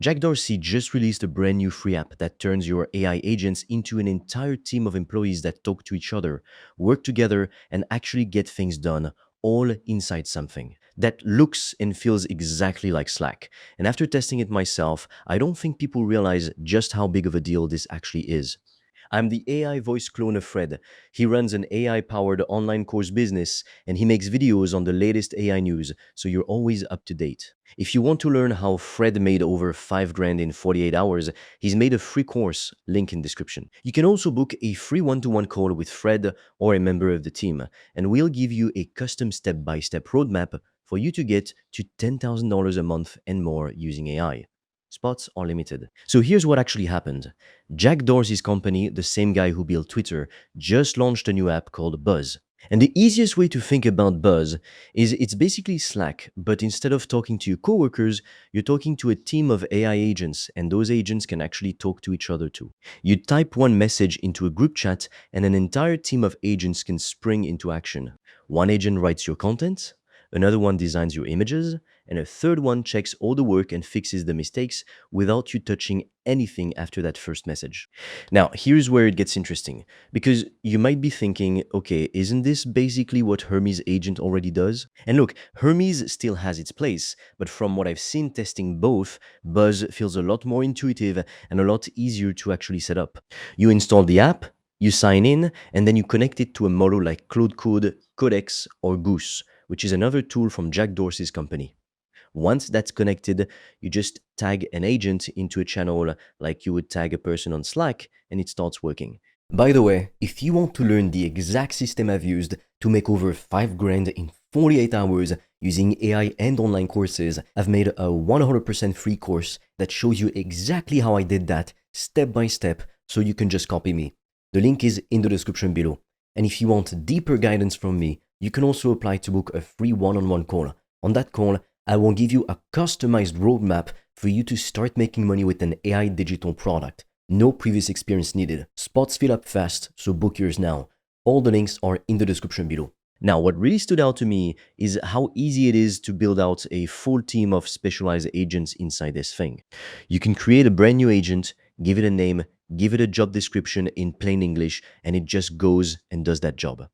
Jack Dorsey just released a brand new free app that turns your AI agents into an entire team of employees that talk to each other, work together, and actually get things done, all inside something that looks and feels exactly like Slack. And after testing it myself, I don't think people realize just how big of a deal this actually is. I'm the AI voice clone of Fred. He runs an AI powered online course business and he makes videos on the latest AI news, so you're always up to date. If you want to learn how Fred made over 5 grand in 48 hours, he's made a free course, link in description. You can also book a free one-to-one call with Fred or a member of the team, and we'll give you a custom step-by-step roadmap for you to get to $10,000 a month and more using AI. Spots are limited. So here's what actually happened. Jack Dorsey's company, the same guy who built Twitter, just launched a new app called Buzz. And the easiest way to think about Buzz is it's basically Slack, but instead of talking to your coworkers, you're talking to a team of AI agents, and those agents can actually talk to each other too. You type one message into a group chat, and an entire team of agents can spring into action. One agent writes your content, another one designs your images, and a third one checks all the work and fixes the mistakes without you touching anything after that first message. Now, here's where it gets interesting, because you might be thinking, okay, isn't this basically what Hermes agent already does? And look, Hermes still has its place, but from what I've seen testing both, Buzz feels a lot more intuitive and a lot easier to actually set up. You install the app, you sign in, and then you connect it to a model like Claude Code, Codex, or Goose, which is another tool from Jack Dorsey's company. Once that's connected, you just tag an agent into a channel like you would tag a person on Slack, and it starts working. By the way, if you want to learn the exact system I've used to make over 5 grand in 48 hours using AI and online courses, I've made a 100% free course that shows you exactly how I did that step by step, so you can just copy me. The link is in the description below. And if you want deeper guidance from me, you can also apply to book a free one-on-one call. On that call, I will give you a customized roadmap for you to start making money with an AI digital product. No previous experience needed. Spots fill up fast, so book yours now. All the links are in the description below. Now, what really stood out to me is how easy it is to build out a full team of specialized agents inside this thing. You can create a brand new agent, give it a name, give it a job description in plain English, and it just goes and does that job.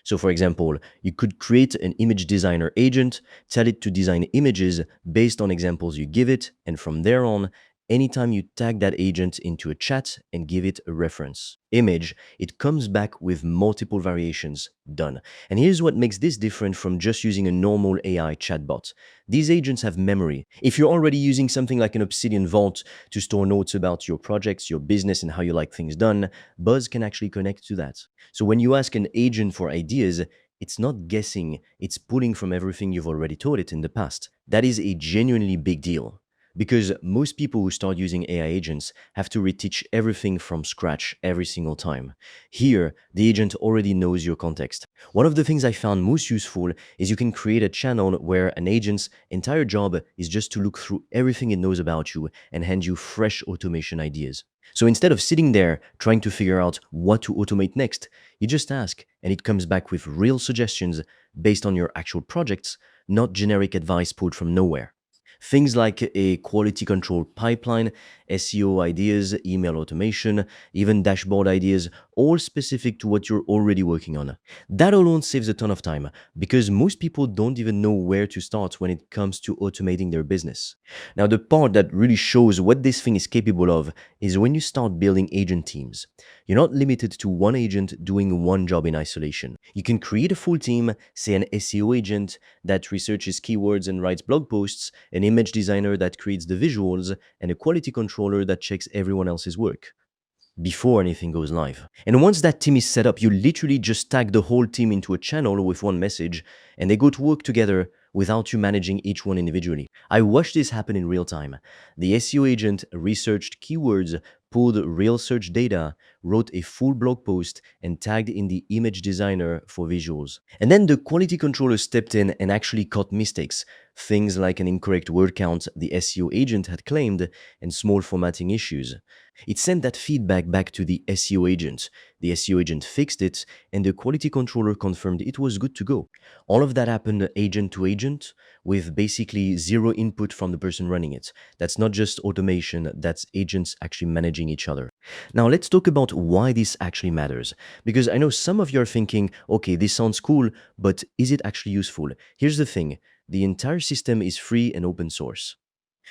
So for example, you could create an image designer agent, tell it to design images based on examples you give it, and from there on, anytime you tag that agent into a chat and give it a reference image, it comes back with multiple variations. Done. And here's what makes this different from just using a normal AI chatbot. These agents have memory. If you're already using something like an Obsidian Vault to store notes about your projects, your business, and how you like things done, Buzz can actually connect to that. So when you ask an agent for ideas, it's not guessing, it's pulling from everything you've already taught it in the past. That is a genuinely big deal. Because most people who start using AI agents have to reteach everything from scratch every single time. Here, the agent already knows your context. One of the things I found most useful is you can create a channel where an agent's entire job is just to look through everything it knows about you and hand you fresh automation ideas. So instead of sitting there trying to figure out what to automate next, you just ask and it comes back with real suggestions based on your actual projects, not generic advice pulled from nowhere. Things like a quality control pipeline, SEO ideas, email automation, even dashboard ideas, all specific to what you're already working on. That alone saves a ton of time because most people don't even know where to start when it comes to automating their business. Now, the part that really shows what this thing is capable of is when you start building agent teams. You're not limited to one agent doing one job in isolation. You can create a full team, say an SEO agent that researches keywords and writes blog posts, an image designer that creates the visuals, and a quality controller that checks everyone else's work before anything goes live. And once that team is set up, you literally just tag the whole team into a channel with one message, and they go to work together without you managing each one individually. I watched this happen in real time. The SEO agent researched keywords, pulled real search data, wrote a full blog post, and tagged in the image designer for visuals. And then the quality controller stepped in and actually caught mistakes, Things like an incorrect word count the SEO agent had claimed and small formatting issues. It sent that feedback back to the SEO agent. The SEO agent fixed it, and the quality controller confirmed it was good to go. All of that happened agent to agent with basically zero input from the person running it. That's not just automation, that's agents actually managing each other. Now, let's talk about why this actually matters. Because I know some of you are thinking, okay, this sounds cool, but is it actually useful? Here's the thing, the entire system is free and open source.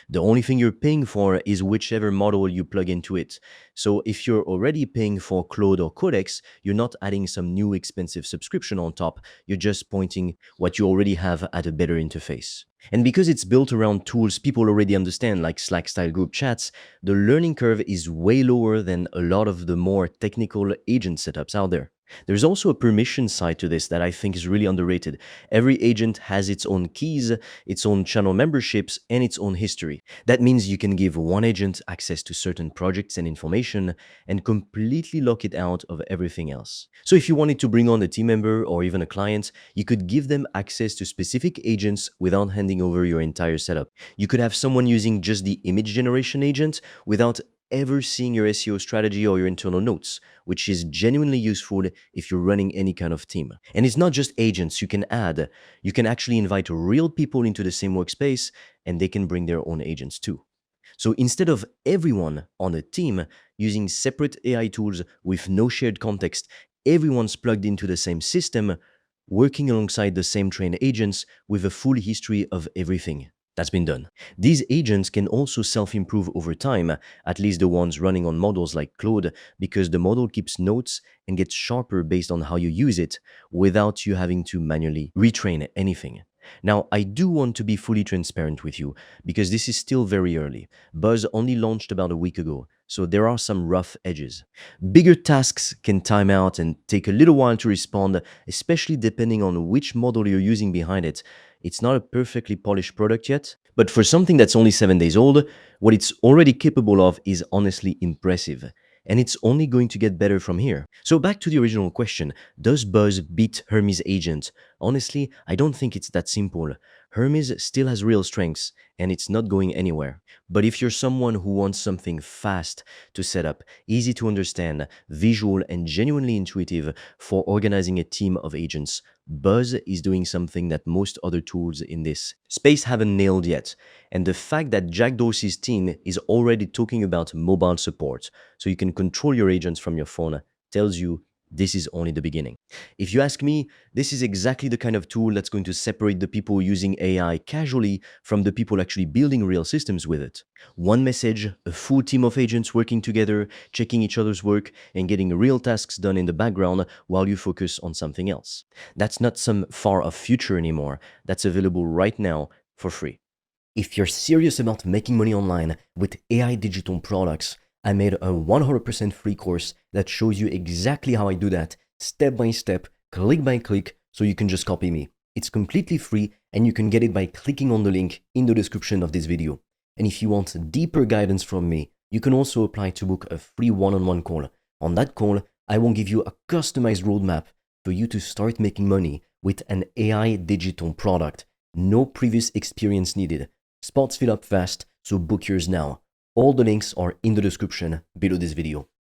The only thing you're paying for is whichever model you plug into it. So if you're already paying for Claude or Codex, you're not adding some new expensive subscription on top. You're just pointing what you already have at a better interface. And because it's built around tools people already understand, like Slack style group chats, the learning curve is way lower than a lot of the more technical agent setups out there. There's also a permission side to this that I think is really underrated. Every agent has its own keys, its own channel memberships, and its own history. That means you can give one agent access to certain projects and information and completely lock it out of everything else. So if you wanted to bring on a team member or even a client, you could give them access to specific agents without handing over your entire setup. You could have someone using just the image generation agent without ever seeing your SEO strategy or your internal notes, which is genuinely useful if you're running any kind of team. And it's not just agents you can add, you can actually invite real people into the same workspace and they can bring their own agents too. So instead of everyone on a team using separate AI tools with no shared context, everyone's plugged into the same system, working alongside the same trained agents with a full history of everything that's been done. These agents can also self-improve over time, at least the ones running on models like Claude, because the model keeps notes and gets sharper based on how you use it without you having to manually retrain anything. Now, I do want to be fully transparent with you because this is still very early. Buzz only launched about a week ago, so there are some rough edges. Bigger tasks can time out and take a little while to respond, especially depending on which model you're using behind it. It's not a perfectly polished product yet, but for something that's only 7 days old, what it's already capable of is honestly impressive. And it's only going to get better from here. So back to the original question, does Buzz beat Hermes agent? Honestly, I don't think it's that simple. Hermes still has real strengths, and it's not going anywhere. But if you're someone who wants something fast to set up, easy to understand, visual and genuinely intuitive for organizing a team of agents, Buzz is doing something that most other tools in this space haven't nailed yet. And the fact that Jack Dorsey's team is already talking about mobile support, so you can control your agents from your phone, tells you this is only the beginning. If you ask me, this is exactly the kind of tool that's going to separate the people using AI casually from the people actually building real systems with it. One message, a full team of agents working together, checking each other's work, and getting real tasks done in the background while you focus on something else. That's not some far-off future anymore. That's available right now for free. If you're serious about making money online with AI digital products, I made a 100% free course that shows you exactly how I do that, step by step, click by click, so you can just copy me. It's completely free and you can get it by clicking on the link in the description of this video. And if you want deeper guidance from me, you can also apply to book a free one-on-one call. On that call, I will give you a customized roadmap for you to start making money with an AI digital product. No previous experience needed. Spots fill up fast, so book yours now. All the links are in the description below this video.